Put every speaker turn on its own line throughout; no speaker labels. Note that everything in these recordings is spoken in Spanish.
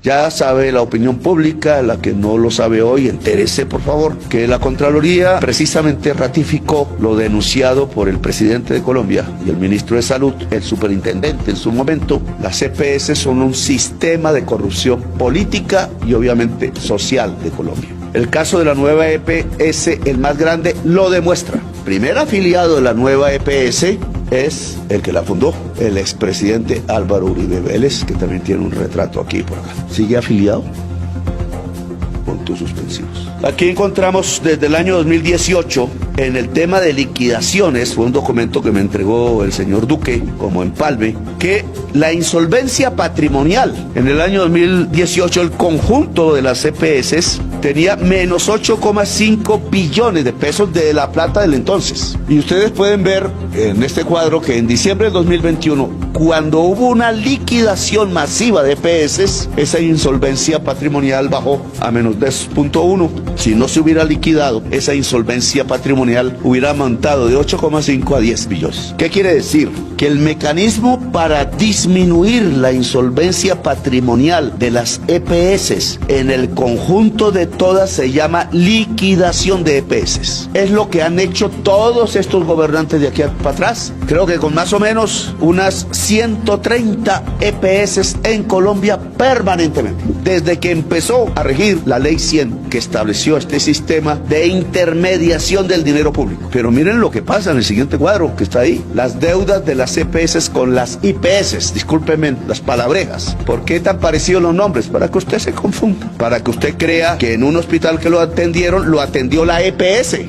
Ya sabe la opinión pública, la que no lo sabe hoy, entérese por favor, que la Contraloría precisamente ratificó lo denunciado por el presidente de Colombia y el ministro de Salud, el superintendente en su momento. Las EPS son un sistema de corrupción política y obviamente social de Colombia. El caso de la nueva EPS, el más grande, lo demuestra. Primer afiliado de la nueva EPS es el que la fundó, el expresidente Álvaro Uribe Vélez, que también tiene un retrato aquí y por acá. ¿Sigue afiliado? Puntos suspensivos. Aquí encontramos desde el año 2018, en el tema de liquidaciones, fue un documento que me entregó el señor Duque como empalme, que la insolvencia patrimonial en el año 2018, el conjunto de las EPS tenía menos 8,5 billones de pesos de la plata del entonces. Y ustedes pueden ver en este cuadro que en diciembre del 2021, cuando hubo una liquidación masiva de EPS, esa insolvencia patrimonial bajó a menos 10,1. Si no se hubiera liquidado, esa insolvencia patrimonial hubiera aumentado de 8,5 a 10 billones. ¿Qué quiere decir? Que el mecanismo para disminuir la insolvencia patrimonial de las EPS en el conjunto de todas se llama liquidación de EPS. Es lo que han hecho todos estos gobernantes de aquí para atrás. Creo que con más o menos unas 130 EPS en Colombia permanentemente. Desde que empezó a regir la ley 100 que estableció este sistema de intermediación del dinero público. Pero miren lo que pasa en el siguiente cuadro que está ahí. Las deudas de las EPS con las IPS, discúlpenme las palabrejas. ¿Por qué tan parecidos los nombres? Para que usted se confunda. Para que usted crea que en un hospital que lo atendieron, lo atendió la EPS.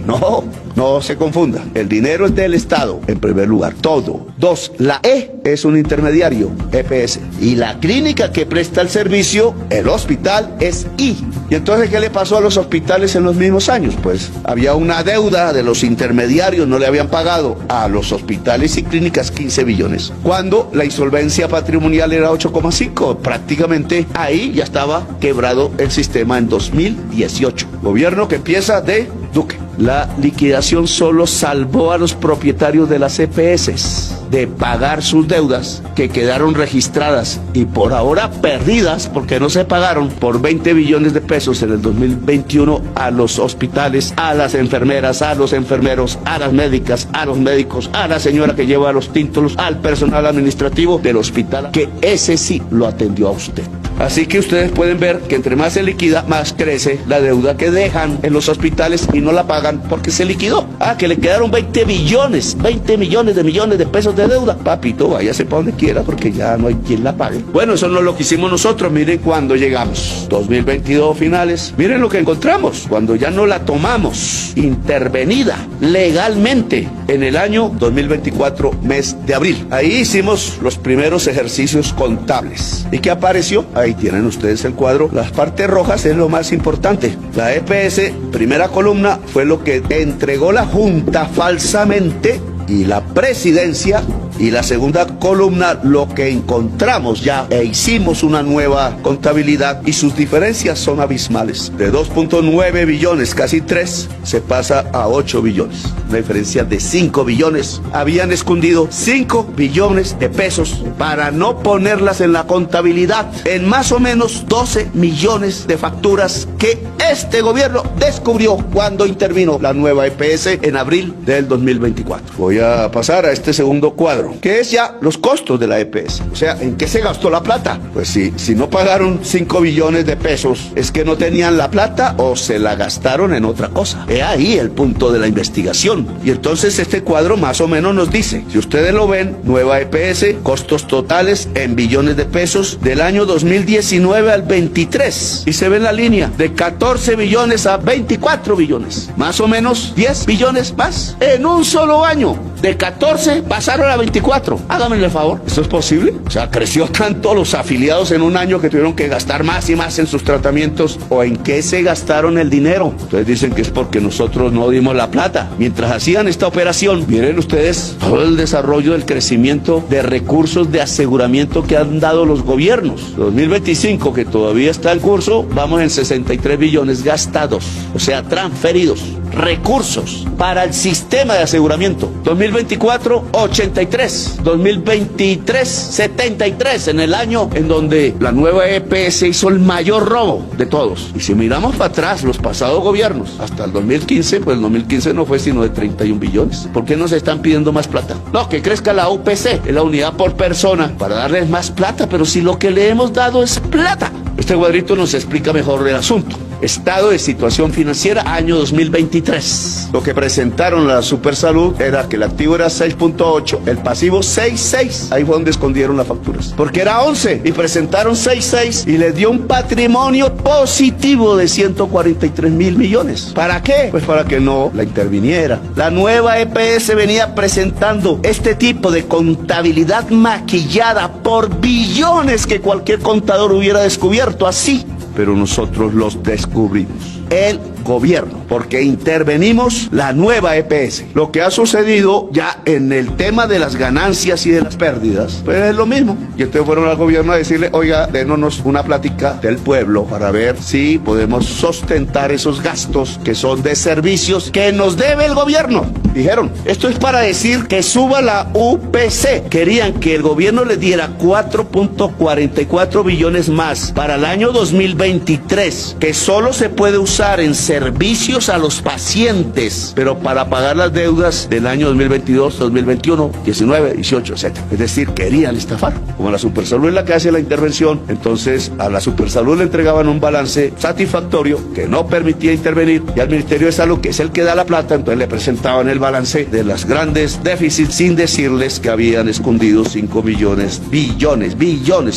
No se confunda. El dinero es del Estado, en primer lugar, todo. 2, la E es un intermediario, EPS. Y la clínica que presta el servicio, el hospital, es I. ¿Y entonces qué le pasó a los hospitales en los mismos años? Pues había una deuda de los intermediarios, no le habían pagado a los hospitales y clínicas 15 billones. Cuando la insolvencia patrimonial era 8,5, prácticamente ahí ya estaba quebrado el sistema en 2018. Gobierno que empieza de Duque. La liquidación solo salvó a los propietarios de las EPS de pagar sus deudas que quedaron registradas y por ahora perdidas porque no se pagaron por 20 billones de pesos en el 2021 a los hospitales, a las enfermeras, a los enfermeros, a las médicas, a los médicos, a la señora que lleva los títulos, al personal administrativo del hospital, que ese sí lo atendió a usted. Así que ustedes pueden ver que entre más se liquida, más crece la deuda que dejan en los hospitales y no la pagan porque se liquidó. Que le quedaron 20 millones de pesos de deuda. Papito, váyase para donde quiera porque ya no hay quien la pague. Bueno, eso no es lo que hicimos nosotros. Miren cuando llegamos, 2022 finales, miren lo que encontramos cuando ya no la tomamos intervenida legalmente en el año 2024, mes de abril. Ahí hicimos los primeros ejercicios contables. ¿Y qué apareció? Ahí tienen ustedes el cuadro. Las partes rojas es lo más importante. La EPS, primera columna, fue lo que entregó la Junta falsamente y la presidencia, y la segunda columna lo que encontramos ya e hicimos una nueva contabilidad y sus diferencias son abismales. De 2,9 billones, casi 3, se pasa a 8 billones. Una diferencia de 5 billones. Habían escondido 5 billones de pesos para no ponerlas en la contabilidad en más o menos 12 millones de facturas que este gobierno descubrió cuando intervino la nueva EPS en abril del 2024. Voy a pasar a este segundo cuadro, que es ya los costos de la EPS. O sea, ¿en qué se gastó la plata? Pues si no pagaron 5 billones de pesos, es que no tenían la plata o se la gastaron en otra cosa. He ahí el punto de la investigación. Y entonces este cuadro más o menos nos dice, si ustedes lo ven, nueva EPS, costos totales en billones de pesos del año 2019 al 23. Y se ve en la línea de 14 billones a 24 billones. Más o menos 10 billones más en un solo año. De 14 pasaron a 24. Háganme el favor. ¿Esto es posible? O sea, creció tanto los afiliados en un año que tuvieron que gastar más y más en sus tratamientos. ¿O en qué se gastaron el dinero? Ustedes dicen que es porque nosotros no dimos la plata. Mientras hacían esta operación, miren ustedes todo el desarrollo del crecimiento de recursos de aseguramiento que han dado los gobiernos. 2025, que todavía está en curso, vamos en 63 billones gastados. O sea, transferidos. recursos para el sistema de aseguramiento. 2024, 83. 2023, 73, en el año en donde la nueva EPS hizo el mayor robo de todos. Y si miramos para atrás los pasados gobiernos, hasta el 2015, pues el 2015 no fue sino de 31 billones. ¿Por qué nos están pidiendo más plata? No, que crezca la UPC, es la unidad por persona, para darles más plata, pero si lo que le hemos dado es plata. Este cuadrito nos explica mejor el asunto. Estado de situación financiera, año 2023. Lo que presentaron la Supersalud era que el activo era 6.8, el pasivo 6.6. Ahí fue donde escondieron las facturas. Porque era 11 y presentaron 6.6 y les dio un patrimonio positivo de 143.000 millones. ¿Para qué? Pues para que no la interviniera. La nueva EPS venía presentando este tipo de contabilidad maquillada por billones que cualquier contador hubiera descubierto así. Pero nosotros los descubrimos. El gobierno, porque intervenimos la nueva EPS. Lo que ha sucedido ya en el tema de las ganancias y de las pérdidas, pues es lo mismo. Y entonces fueron al gobierno a decirle, oiga, dénos una plática del pueblo para ver si podemos sustentar esos gastos que son de servicios que nos debe el gobierno. Dijeron, esto es para decir que suba la UPC. Querían que el gobierno les diera 4.44 billones más para el año 2023, que solo se puede usar en servicios a los pacientes, pero para pagar las deudas del año 2022, 2021, 19, 18, etc. Es decir, querían estafar. Como la Supersalud es la que hace la intervención, entonces a la Supersalud le entregaban un balance satisfactorio que no permitía intervenir, y al Ministerio de Salud, que es el que da la plata, entonces le presentaban el balance de las grandes déficits sin decirles que habían escondido 5 billones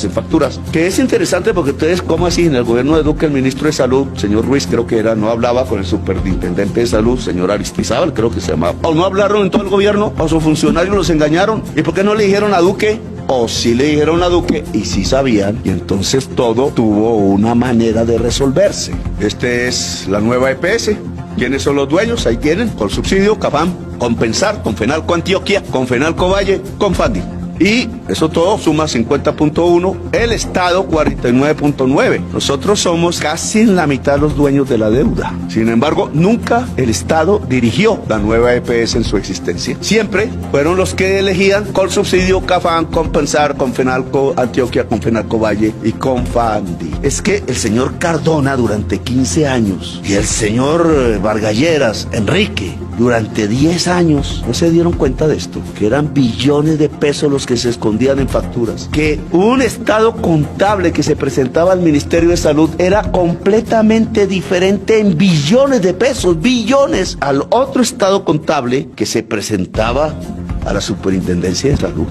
en facturas. Que es interesante porque ustedes, ¿cómo así? En el gobierno de Duque, el ministro de Salud, señor Ruiz, creo que era, no hablaba con el superintendente de salud, señor Aristizábal, creo que se llamaba. O no hablaron en todo el gobierno, o sus funcionarios los engañaron. ¿Y por qué no le dijeron a Duque? O sí le dijeron a Duque y sí sabían, y entonces todo tuvo una manera de resolverse. Este es la nueva EPS. ¿Quiénes son los dueños? Ahí tienen, con subsidio, CAFAM, Compensar, Confenalco Antioquia, Confenalco Valle, Confandi. Y eso todo suma 50.1, el Estado 49.9. Nosotros somos casi en la mitad los dueños de la deuda. Sin embargo, nunca el Estado dirigió la nueva EPS en su existencia. Siempre fueron los que elegían con subsidio, CAFAM, Compensar, Confenalco Antioquia, Confenalco Valle y Confandi. Es que el señor Cardona durante 15 años y el señor Vargalleras, Enrique, durante 10 años, no se dieron cuenta de esto, que eran billones de pesos los que se escondían en facturas, que un estado contable que se presentaba al Ministerio de Salud era completamente diferente en billones de pesos, billones, al otro estado contable que se presentaba a la Superintendencia de Salud.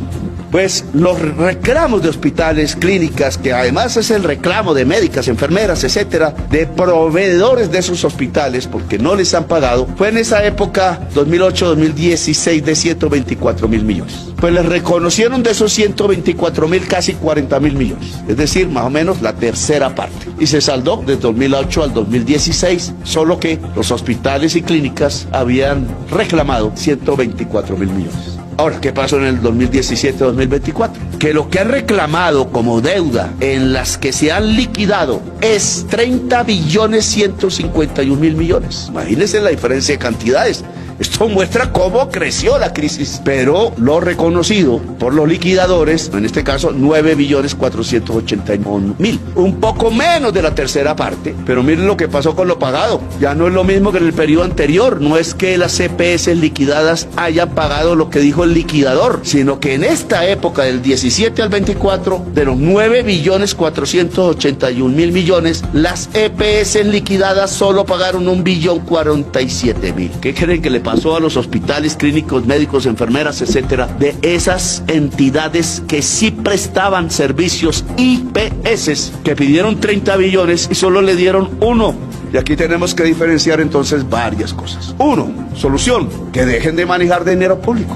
Pues los reclamos de hospitales, clínicas, que además es el reclamo de médicas, enfermeras, etcétera, de proveedores de esos hospitales porque no les han pagado, fue en esa época, 2008-2016, de 124.000 millones. Pues les reconocieron de esos 124.000 casi 40.000 millones, es decir, más o menos la tercera parte. Y se saldó de 2008 al 2016, solo que los hospitales y clínicas habían reclamado 124.000 millones. Ahora, ¿qué pasó en el 2017-2024? Que lo que han reclamado como deuda en las que se han liquidado es 30.151.000 millones. Imagínense la diferencia de cantidades. Esto muestra cómo creció la crisis, pero lo reconocido por los liquidadores, en este caso 9.481.000, un poco menos de la tercera parte, pero miren lo que pasó con lo pagado. Ya no es lo mismo que en el periodo anterior, no es que las CPS liquidadas hayan pagado lo que dijo el liquidador, sino que en esta época del 17 al 24, de los 9.481.000 millones, las EPS liquidadas solo pagaron 1.047.000. ¿Qué creen que le pasó a los hospitales, clínicos, médicos, enfermeras, etcétera, de esas entidades que sí prestaban servicios IPS, que pidieron 30 billones y solo le dieron 1? Y aquí tenemos que diferenciar entonces varias cosas. 1, solución, que dejen de manejar dinero público.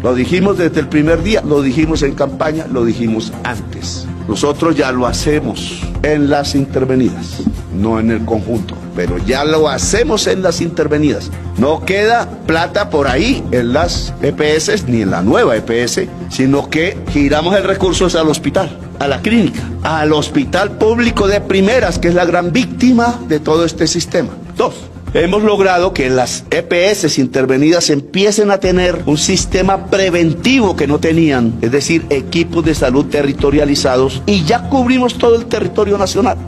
Lo dijimos desde el primer día, lo dijimos en campaña, lo dijimos antes. Nosotros ya lo hacemos en las intervenidas, no en el conjunto, pero ya lo hacemos en las intervenidas. No queda plata por ahí en las EPS ni en la nueva EPS, sino que giramos el recurso al hospital, a la clínica, al hospital público de primeras, que es la gran víctima de todo este sistema. 2, hemos logrado que las EPS intervenidas empiecen a tener un sistema preventivo que no tenían, es decir, equipos de salud territorializados, y ya cubrimos todo el territorio nacional.